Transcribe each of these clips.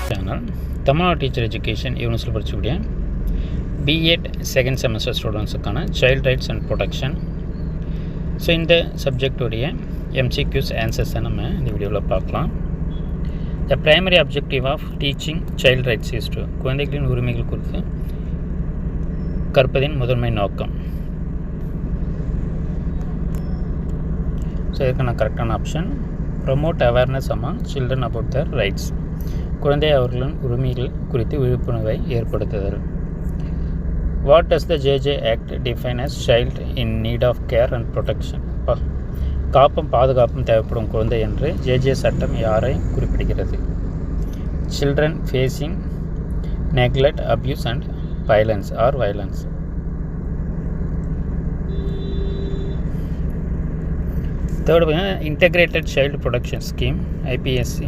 Channel Tamil Nadu teacher education யூனிவர்சிட்டியில் படிக்கக்கூடிய BEd second semester ஸ்டூடெண்ட்ஸுக்கான child rights and protection. So இந்த சப்ஜெக்டுடைய எம்சிக்யூஸ் ஆன்சர்ஸை நம்ம இந்த வீடியோவில் பார்க்கலாம். The primary objective of teaching child rights is to குழந்தைகளின் உரிமைகள் குறித்து கற்பதின் முதன்மை நோக்கம். ஸோ இதுக்கான கரெக்டான option promote awareness among children about their rights. குழந்தை அவர்களின் உரிமைகள் குறித்து விழிப்புணர்வை ஏற்படுத்துதல். What does the JJ act define as child in need of care and protection. காப்பும் பாதுகாப்பும் தேவைப்படும் குழந்தை என்று ஜேஜே சட்டம் யாரை குறிப்பிடுகிறது? Children facing neglect abuse and violence or violence. Third integrated child protection scheme IPSC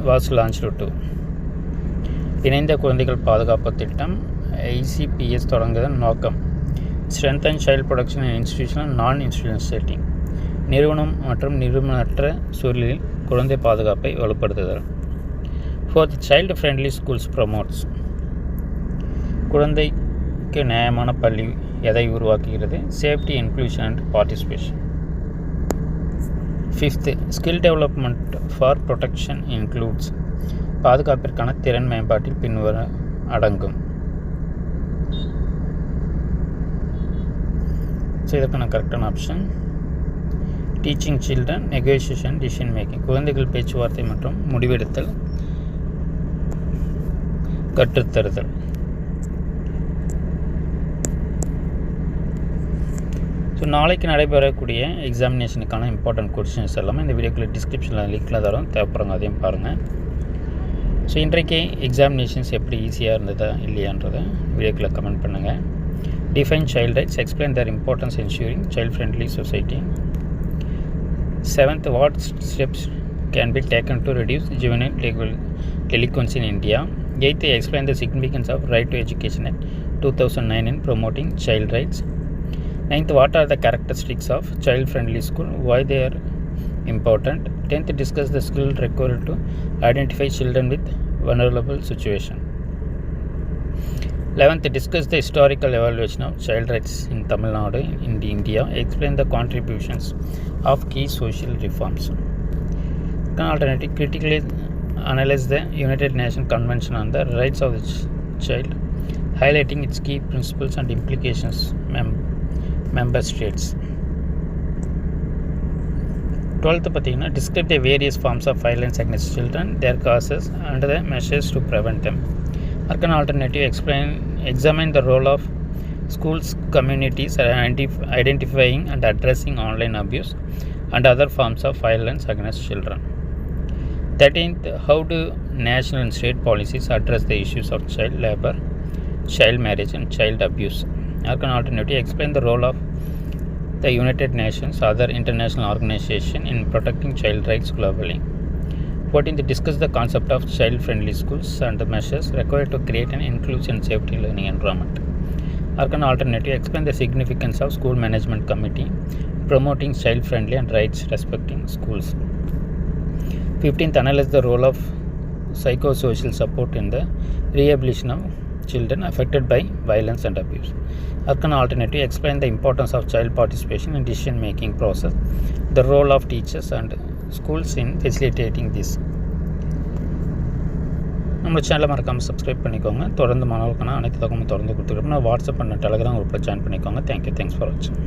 was launched to. இணைந்த குழந்தைகள் பாதுகாப்பு திட்டம் ICPS தொடங்குவதன் நோக்கம் strengthen child protection institutional non institutional setting. நிறுவனம் மற்றும் நிறுவனமற்ற சூழலில் குழந்தை பாதுகாப்பை வலுப்படுத்துதல். Fourth child friendly schools promotes. குழந்தைக்கு நியாயமான பள்ளி எதை உருவாக்குகிறது? Safety, inclusion and participation. Fifth skill development for protection includes. பாதுகாப்பிற்கான திறன் மேம்பாட்டில் பின்வர அடங்கும். ஸோ இதற்கான கரெக்டான option teaching children negotiation decision making. குழந்தைகள் பேச்சுவார்த்தை மற்றும் முடிவெடுத்தல் கற்றுத்தருதல். ஸோ நாளைக்கு நடைபெறக்கூடிய எக்ஸாமினேஷனுக்கான இம்பார்ட்டன்ட் கொஸ்டின்ஸ் எல்லாமே இந்த வீடியோக்குள்ளே டிஸ்கிரிப்ஷனில் லிங்க்கில் தரோம், தேவைப்படுறவங்க அதையும் பாருங்கள். ஸோ இன்றைக்கு எக்ஸாமினேஷன்ஸ் எப்படி ஈஸியாக இருந்ததா இல்லையான்றதை வீடியோக்குள்ளே கமெண்ட் பண்ணுங்கள். Define child rights, explain their importance ensuring child friendly society. Seventh what steps can be taken to reduce juvenile delinquency in India. Eighth explain the significance of right to education Act 2009 in promoting child rights. Ninth, what are the characteristics of child-friendly school? Why they are important? 10th, discuss the skill required to identify children with vulnerable situation. 11th, discuss the historical evaluation of child rights in Tamil Nadu in India. Explain the contributions of key social reforms. Alternative, critically analyze the United Nations Convention on the Rights of the Child, highlighting its key principles and implications. Member states. 12th பார்த்தீங்கன்னா describe the various forms of violence against children, their causes and the measures to prevent them. Arkan alternative examine the role of schools, communities identifying and addressing online abuse and other forms of violence against children. 13th, how do national and state policies address the issues of child labor, child marriage and child abuse. Arkan alternative explain the role of the United Nations other international organization in protecting child rights globally. 14th, discuss the concept of child friendly schools and the measures required to create an inclusive and safety learning environment. Arkan alternative explain the significance of school management committee promoting child friendly and rights respecting schools. 15th, analyze the role of psychosocial support in the rehabilitation of children affected by violence and abuse. Arkan alternative explain the importance of child participation in decision making process, the role of teachers and schools in facilitating this. நம்ம சேனலை மறக்காமல் subscribe பண்ணிக்கோங்க. தொடர்ந்து மாணவர்களுக்கான அனைத்து தகவலும் தொடர்ந்து கொடுத்துருக்கோம். வாட்ஸ்அப் பண்ண டெலகிராம் குரூப்பில் ஜாயின் பண்ணிக்கோங்க. தேங்க்யூ, தேங்க்ஸ் ஃபார் வாட்சிங்.